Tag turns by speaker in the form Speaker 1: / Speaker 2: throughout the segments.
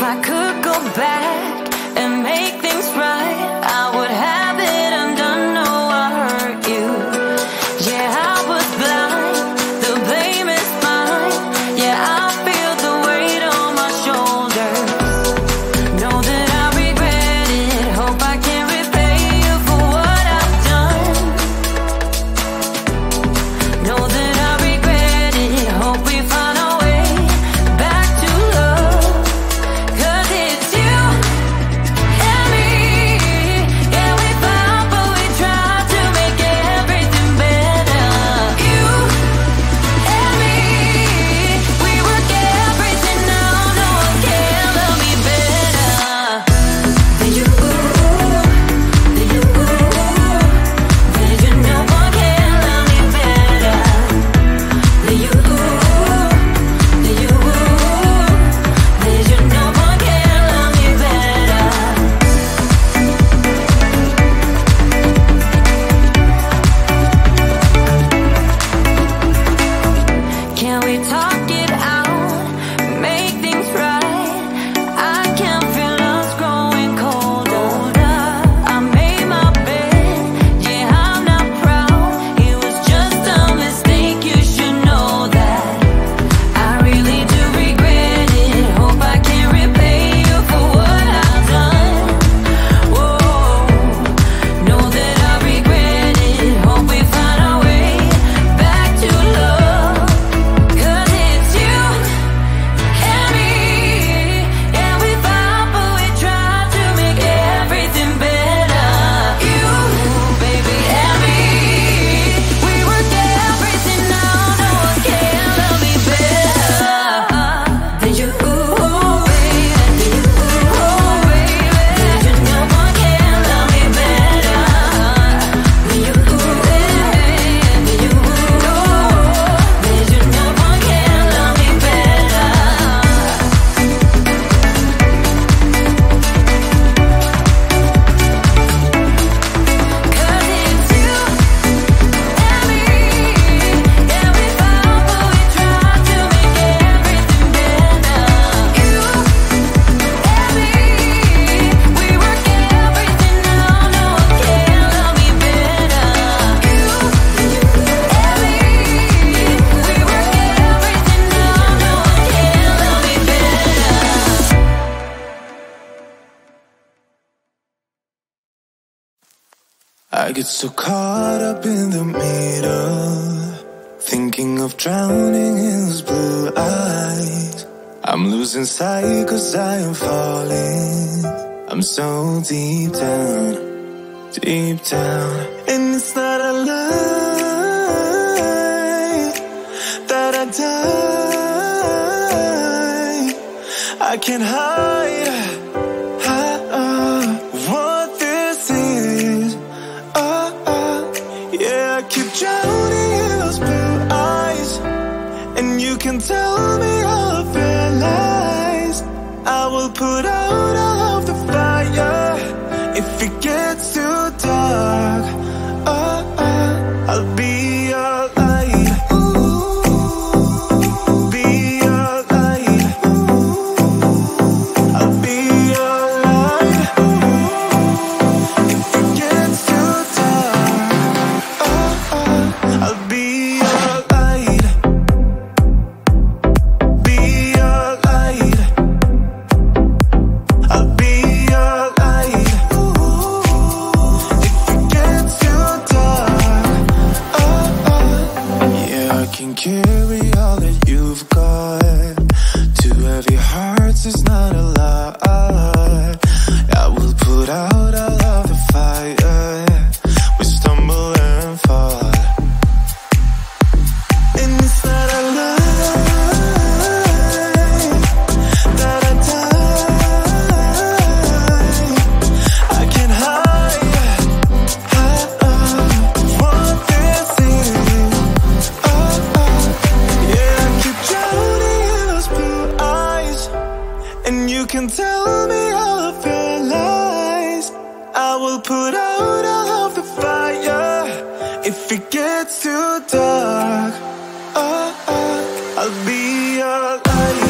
Speaker 1: I could go back and make things right, I would have it undone. No, I hurt you. Yeah, I was blind. The blame is mine. Yeah, I feel the weight on my shoulders. Know that I regret it. Hope I can repay you for what I've done. Know that I regret it. Hope we find our way back to love. 'Cause it's you and me. Yeah, we fought, but we tried to make everything better. You and me, we work everything out. No one can love me better than you. Than you. Than you. No one can love me better than you. Than you. Than you. No one can love me better. Can we talk it out? Make things right. I can feel us growing colder. I made my bed. Yeah, I'm not proud. It was just a mistake. You should know that. I really do regret it. Hope I can repay you for what I've done. Whoa, know that I regret it. Hope we find our way back to love. 'Cause it's you and me. Yeah, we fought, but we tried to make everything better. You, baby, and me. We work everything out. No one can love me better than you, baby. Than you, baby. Than you. No one can love me better than you, baby. Than you, than you. No one can love me better. 'Cause it's you and me. Yeah, we fought, but we tried to make everything better. You and me, we work everything out. No one can love me better. You and me, we work everything out. No one can love me better.
Speaker 2: I get so caught up in the middle, thinking of drowning in those blue eyes. I'm losing sight 'cause I am falling. I'm so deep down, deep down. And it's not a lie that I die. I can't hide what this is. Yeah, I keep drowning in those blue eyes, and you can tell me all of your lies. I will put out all of the fire if it gets too dark. I'll be your light. Be your light. I'll be your light. If it gets too dark, I'll be your light. Be your light. I'll be your light. If it gets too dark, yeah, I can carry all that you've got. Two heavy hearts is not a lot. I will put out all of the fire. We stumble and fall. And it's not a lie that I die. I can't hide what this is. Yeah, I keep drowning in those blue eyes, and you can tell me all of your lies. I will put out all of the fire if it gets too dark. I'll be your light.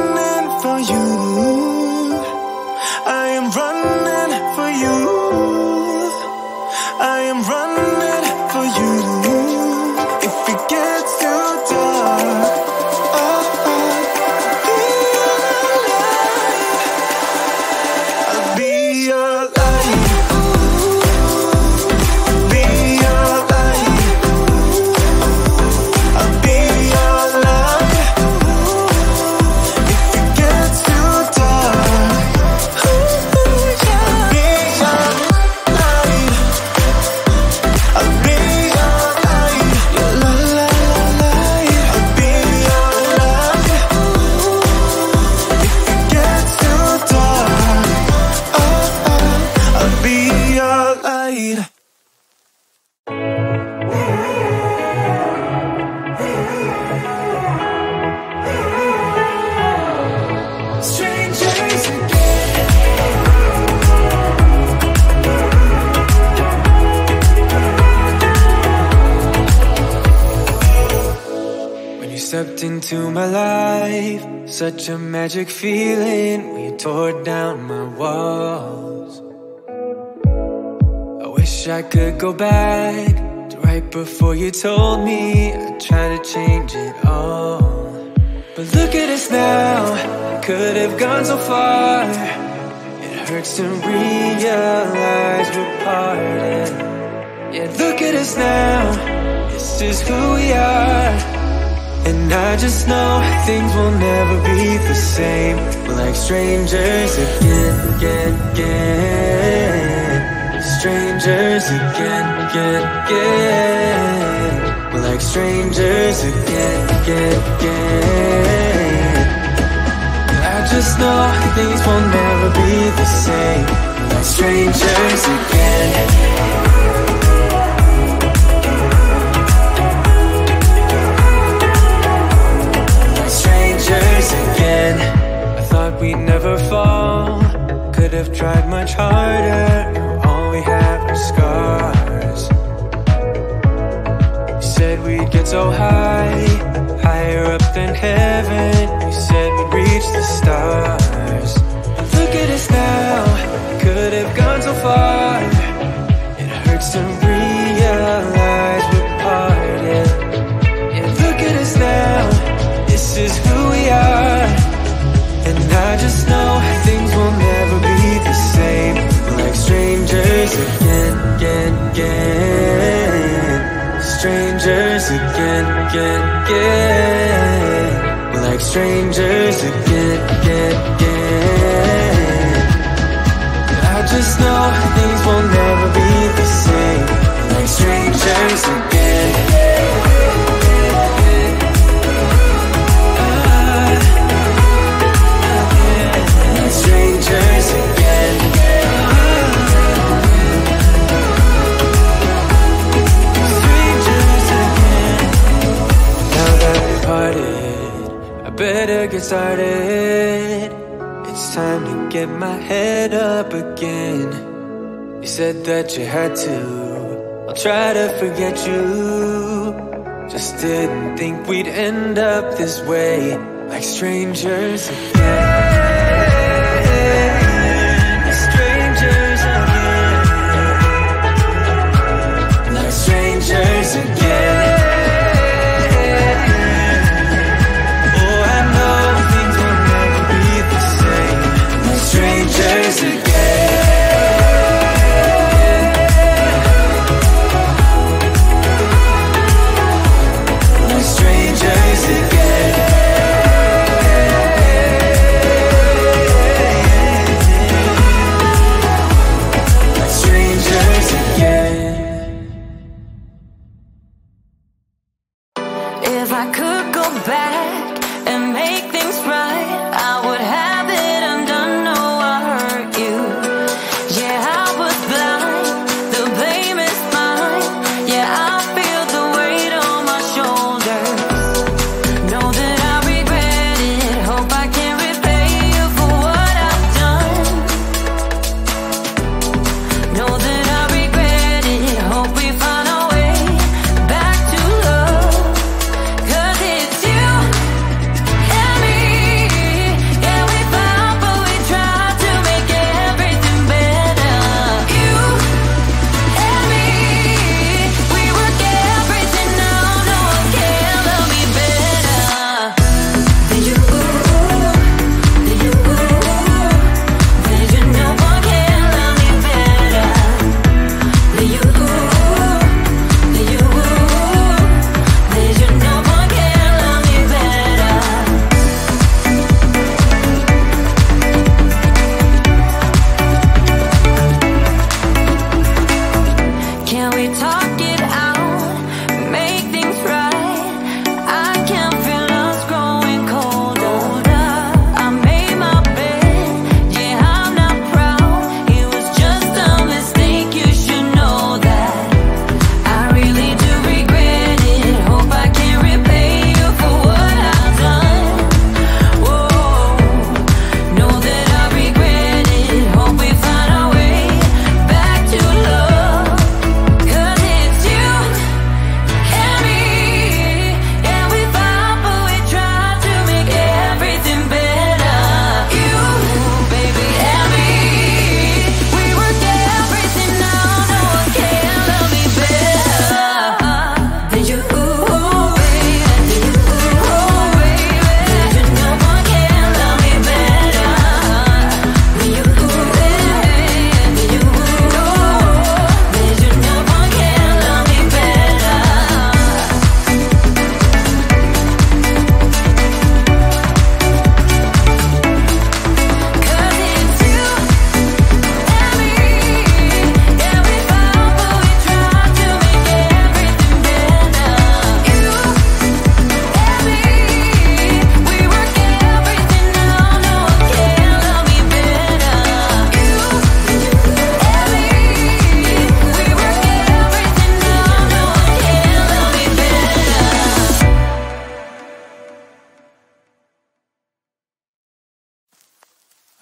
Speaker 2: running for you. I am running for you. I am running for you. If it gets too dark, I'll be your light. Be your light. I'll be your light. If it gets too dark, I'll be your light. I'll be your light. Your light. I'll be your light. If it gets too dark, I'll be your light. Strangers again. When you stepped into my life, such a magic feeling when you tore down my walls. I wish I could go back to right before you told me I'd try to change it all. But look at us now, could have gone so far. It hurts to realize we're parted. Yeah, look at us now, this is who we are. And I just know things will never be the same. We're like strangers again, again, again. Strangers again, again, again. We're like strangers again, again, again. I just know things will never be the same. We're like strangers again. Again, I thought we'd never fall. Could have tried much harder. Now all we have are scars. You said we'd get so high, higher up than heaven. You said we'd reach the stars. But look at us now, could have gone so far. It hurts to realize we're parted. Yeah, look at us now, this is who we are. And I just know things will never be the same. We're like strangers again, again, again. Strangers again, again, again. We're like strangers again, again, again. I just know things will never be the same. We're like strangers again. Strangers again. Strangers again. Now that we parted, I better get started. It's time to get my head up again. You said that you had to, I'll try to forget you. Just didn't think we'd end up this way. Like strangers again. Strangers again. Oh, I know things will never be the same. Like strangers again. Like strangers again.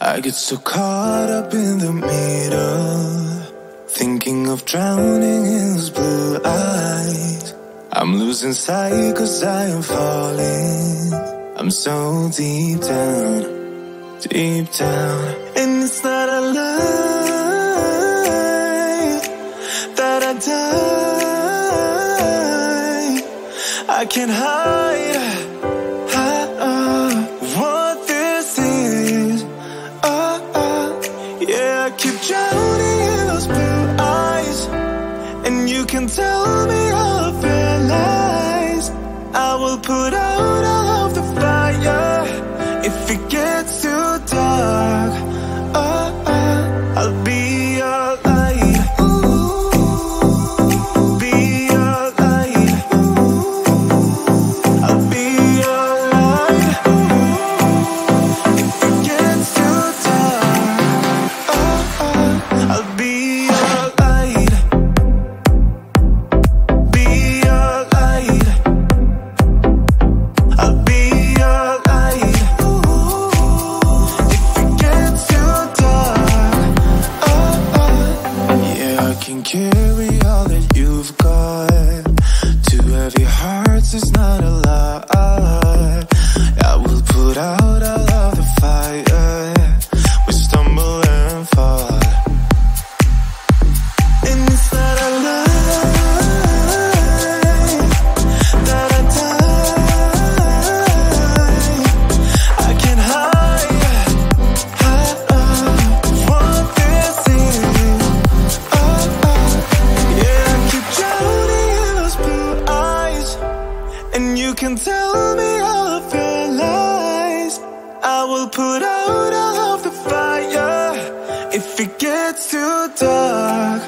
Speaker 2: I get so caught up in the middle, thinking of drowning in those blue eyes. I'm losing sight 'cause I am falling. I'm so deep down, deep down. And it's not a lie that I die. I can't hide what this is. Yeah, I keep drowning in those blue eyes, and you can tell me all of your lies. I will put out all of the fire if it gets too dark. I'll be your light. Be your light. I'll be your light. If it gets too dark, I'll be your light. Be your light. I'll be your light. If it gets too dark, yeah, I can carry all that you've got. Two heavy hearts is not a lot. I will put out all of the fire. We stumble and fall, and it's not a lie that I die. I can't hide what this is. Yeah, I keep drowning in those blue eyes, and you can tell me all of your lies. I will put out all of the fire if it gets too dark.